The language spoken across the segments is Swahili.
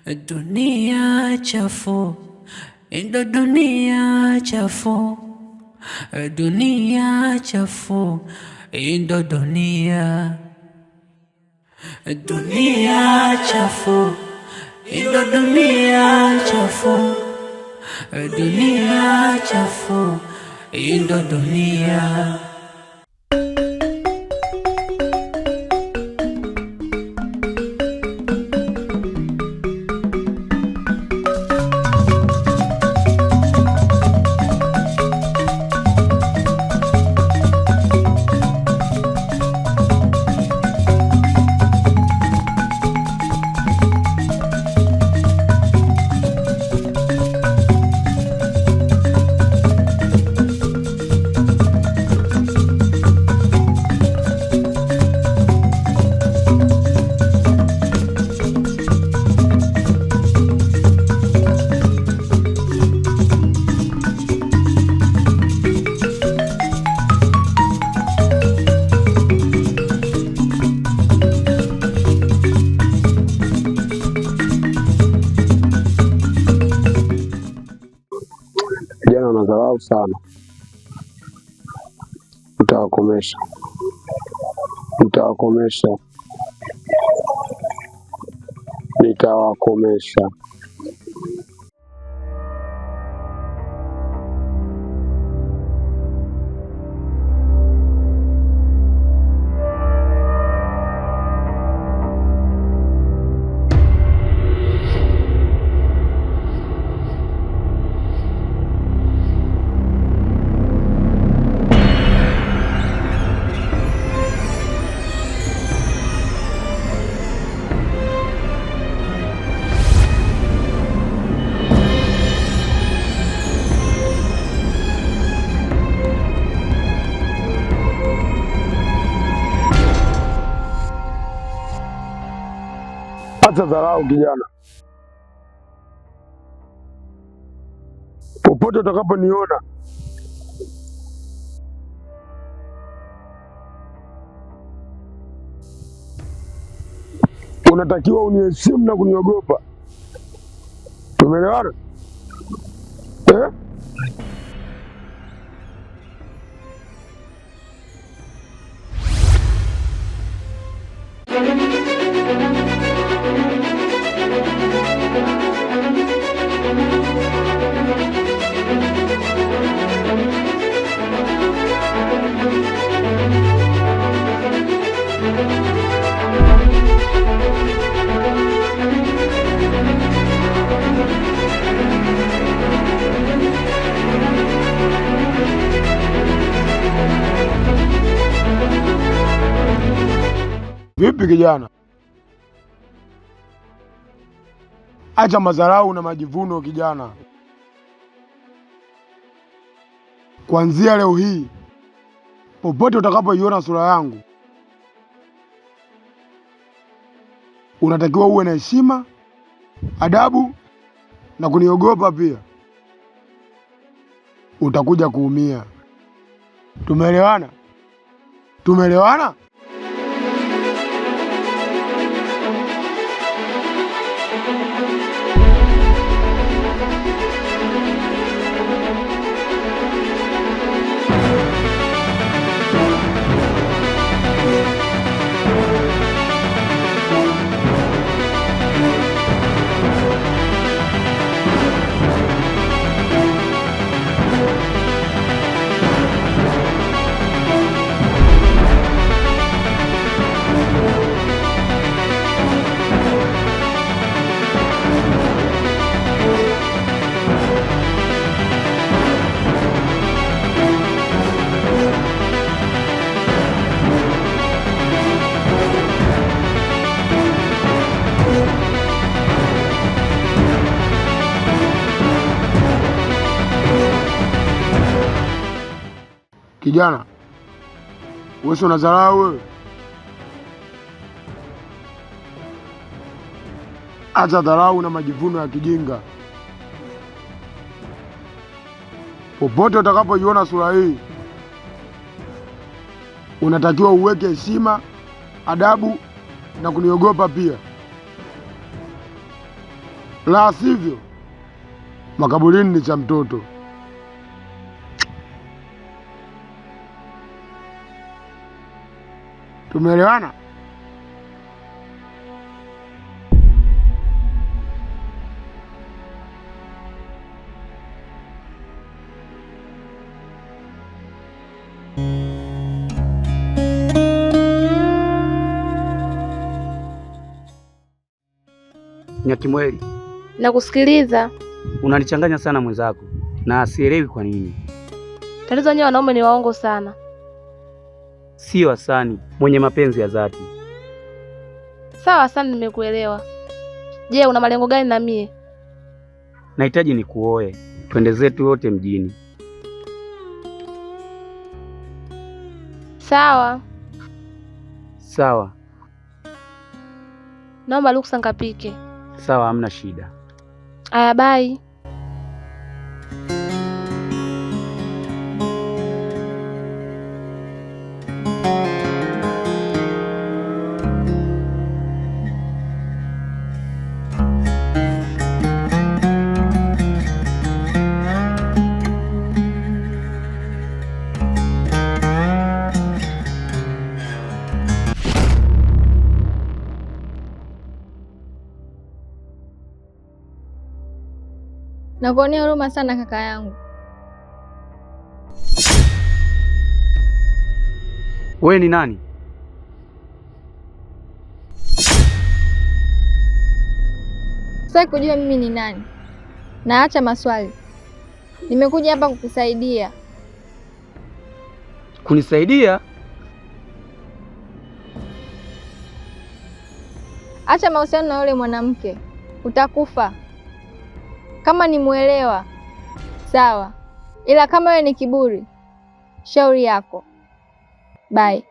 Dunia chafu, ndo dunia chafu. Dunia chafu, ndo dunia. Dunia chafu, ndo dunia chafu. Dunia chafu, ndo dunia. Vijana wanadharau sana. Nitawakomesha, nitawakomesha, nitawakomesha. Acha dharau kijana. Popote utakaponiona unatakiwa uniheshimu na kuniogopa. Tumeelewana? Vipi kijana? Acha madharau na majivuno kijana. Kuanzia leo hii, popote utakapoiona sura yangu, unatakiwa uwe na heshima, adabu na kuniogopa pia. Utakuja kuumia. Tumeelewana? Tumeelewana? Kijana, wewe unadharau wewe. Acha dharau na majivuno ya kijinga. Popote utakapoiona sura hii, unatakiwa uweke heshima, adabu na kuniogopa pia. la sivyo makaburini ni cha mtoto. Tumeelewana? Nyakimweli, nakusikiliza. Unanichanganya sana mwenzako na sielewi kwa nini. Tatizo nyewe wanaume ni waongo sana. Sio Hasani mwenye mapenzi ya dhati. Sawa Hasani, nimekuelewa. Je, una malengo gani na mie? Nahitaji nikuoe, twende zetu wote mjini. Sawa. Sawa. Naomba ruksa nikapike. Sawa, hamna shida. Aya, bye. Nakuonea huruma sana kaka yangu. Wewe ni nani? Sasa kujua mimi ni nani? Na acha maswali. Nimekuja hapa kukusaidia. Kunisaidia? Acha mahusiano na yule mwanamke. Utakufa. Kama ni muelewa, sawa. Ila kama wewe ni kiburi, shauri yako. Bye.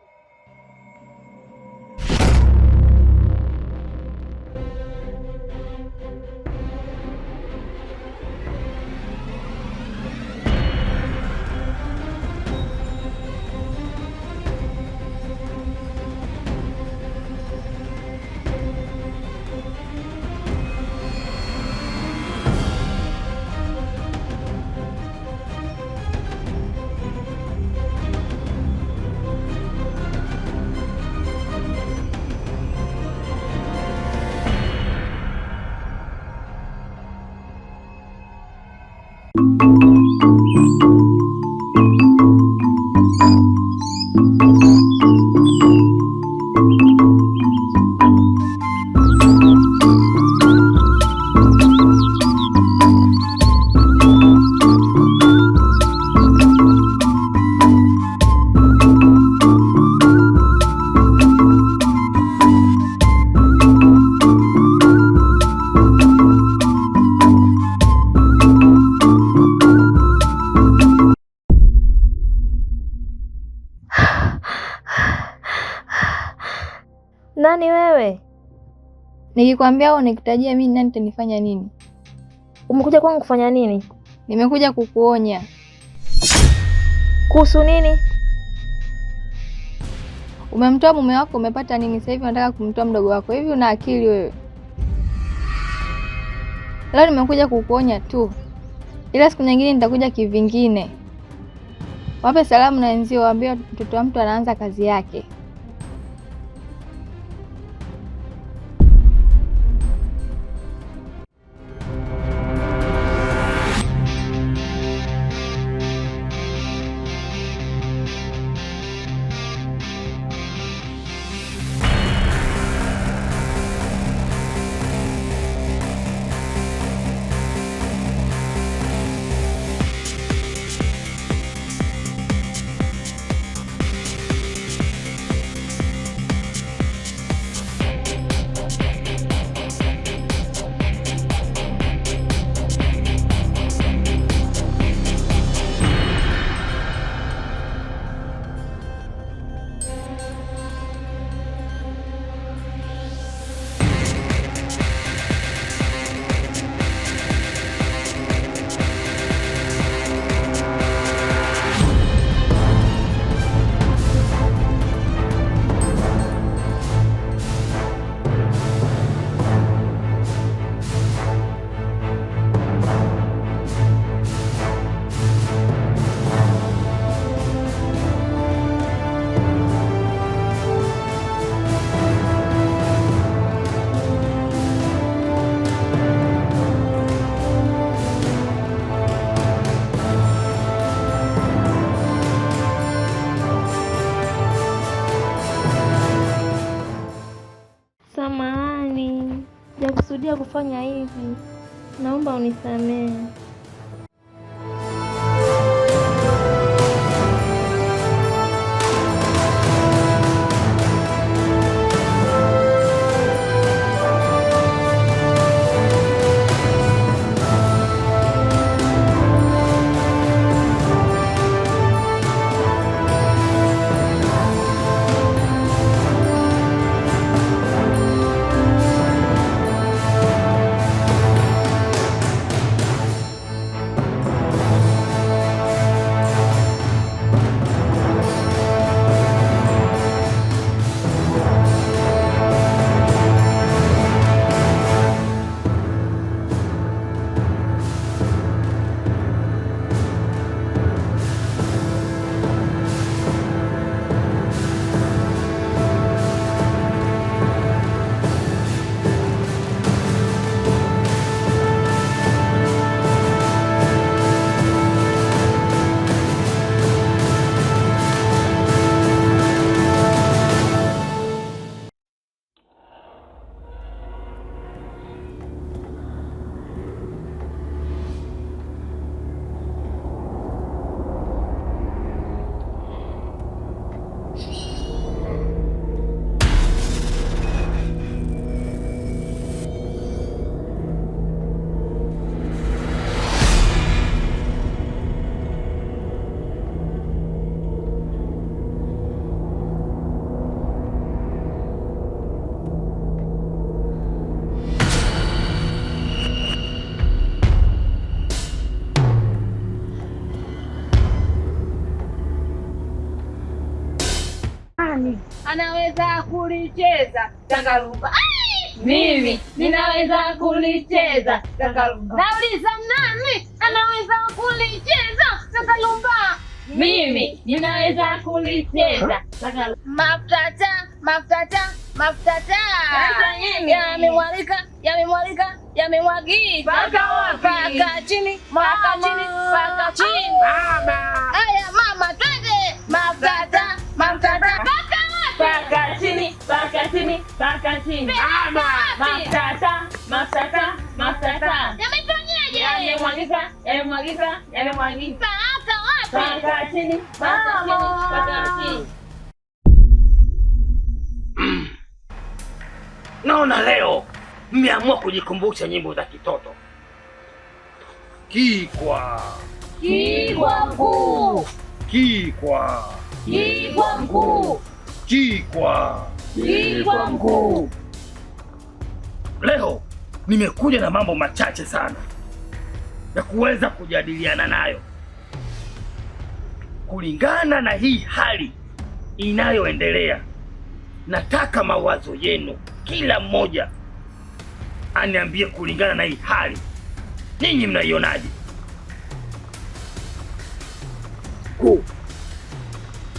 Nani wewe? Nikikwambia au nikutajia mimi nani nitanifanya nini? Umekuja kwangu kufanya nini? Nimekuja kukuonya. Kuhusu nini? Umemtoa mume wako, umepata nini? Sasa hivi unataka kumtoa mdogo wako. Hivi una akili wewe? Leo nimekuja kukuonya tu. Ila siku nyingine nitakuja kivingine. Wape salamu na wenzio, waambie mtoto wa mtu anaanza kazi yake. kufanya hivi. Naomba unisamehe. Anaweza kulicheza tangalumba. Mimi ninaweza kulicheza tangalumba. Nauliza nani anaweza kulicheza tangalumba? Mimi ninaweza kulicheza tangalumba. Maftata, maftata, maftata. Yamemwagika, yamemwagika, yamemwagika. Paka wapi? Paka chini, paka chini, paka chini. Mama. Haya mama, twende. Maftata, maftata. Paka chini, paka chini, paka chini. Mama, maftata, maftata, maftata. Yamefanyaje? Yamemwagika, yamemwagika, yamemwagika. Paka wapi? Paka chini, paka chini, paka chini. Naona leo mmeamua kujikumbusha nyimbo za kitoto. Kikwa, Kikwa mkuu, kikwa, Kikwa mkuu, kikwa, Kikwa mkuu. Leo nimekuja na mambo machache sana ya kuweza kujadiliana nayo kulingana na hii hali inayoendelea. Nataka mawazo yenu, kila mmoja aniambie kulingana na hii hali ninyi mnaionaje?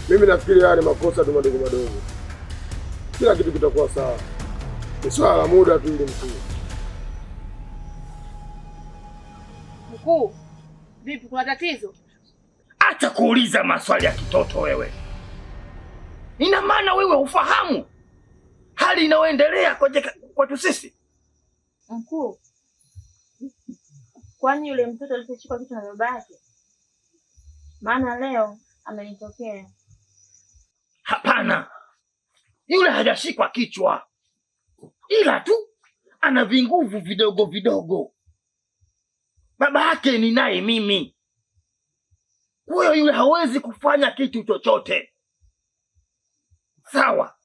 Mimi nafikiri haya ni makosa tu madogo madogo, kila kitu kitakuwa sawa, ni swala la muda tu. Ili Mkuu, vipi, kuna tatizo? Acha kuuliza maswali ya kitoto wewe. Ina maana wewe ufahamu hali inayoendelea kwetu sisi? Mkuu, kwani yule mtoto alishachukua kitu na baba yake? Maana leo amenitokea. Hapana, yule hajashikwa kichwa, ila tu ana vinguvu vidogo vidogo. Baba yake ni naye mimi, kwa hiyo yule hawezi kufanya kitu chochote. Sawa?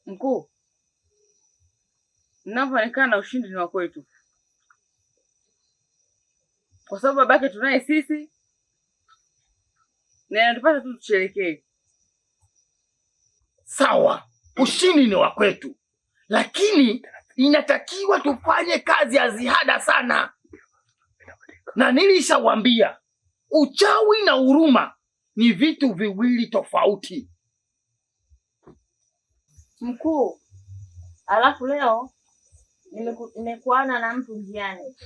Mkuu, mnavyoonekana ushindi ni wa kwetu, kwa sababu babake tunaye sisi na inatupasa tu tusherekee. Sawa, ushindi ni wa kwetu, lakini inatakiwa tufanye kazi ya ziada sana, na nilishawaambia uchawi na huruma ni vitu viwili tofauti. Mkuu, alafu leo nimekuana na mtu njiani.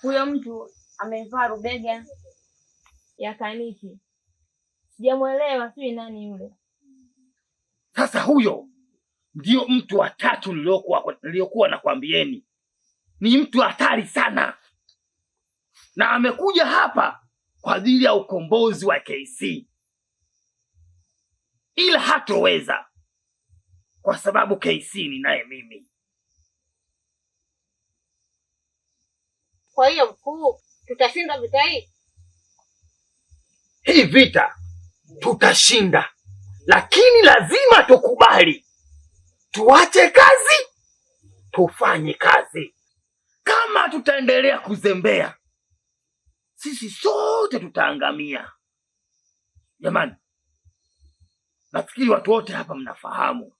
Huyo mtu amevaa rubega ya kaniki, sijamuelewa sijui nani yule. huyo ndio mtu wa tatu niliyokuwa nakwambieni. Ni mtu hatari sana, na amekuja hapa kwa ajili ya ukombozi wa KC, ila hatoweza kwa sababu KC ni naye mimi. Kwa hiyo mkuu, tutashinda vita hii? Hii vita tutashinda, lakini lazima tukubali, tuache kazi tufanye kazi. Kama tutaendelea kuzembea, sisi sote tutaangamia. Jamani, nafikiri watu wote hapa mnafahamu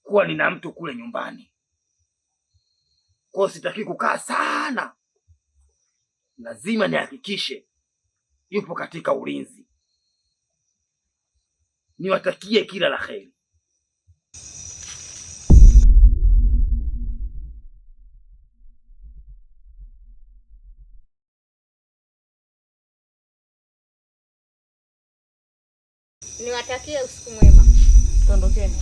kuwa nina mtu kule nyumbani, kwa sitaki kukaa sana. Lazima nihakikishe yupo katika ulinzi. Niwatakie kila la heri. Niwatakie usiku mwema. Tondokeni.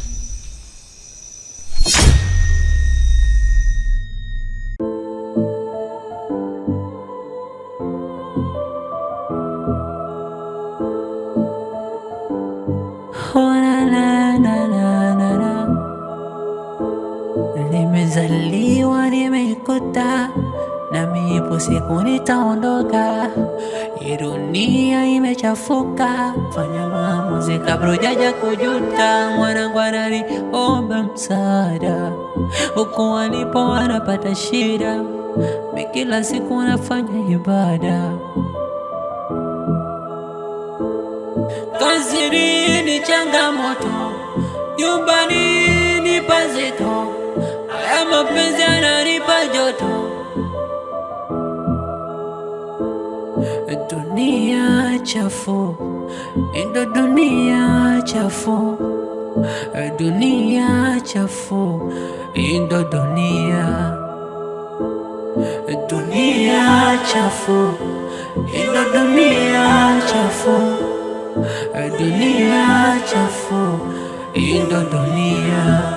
Nimezaliwa nimeikuta, nami ipo siku nitaondoka. Hii dunia imechafuka, fanya maamuzi kabla hujaja kujuta. Mwanangu ananiomba msaada, huku walipo wanapata shida. Mimi kila siku nafanya ibada, kazini ni changamoto, nyumbani ni pazito. Haya mapenzi yananipa joto. Dunia chafu, ndo dunia chafu. Dunia chafu, ndo dunia. Dunia chafu, ndo dunia chafu. Dunia chafu, ndo dunia.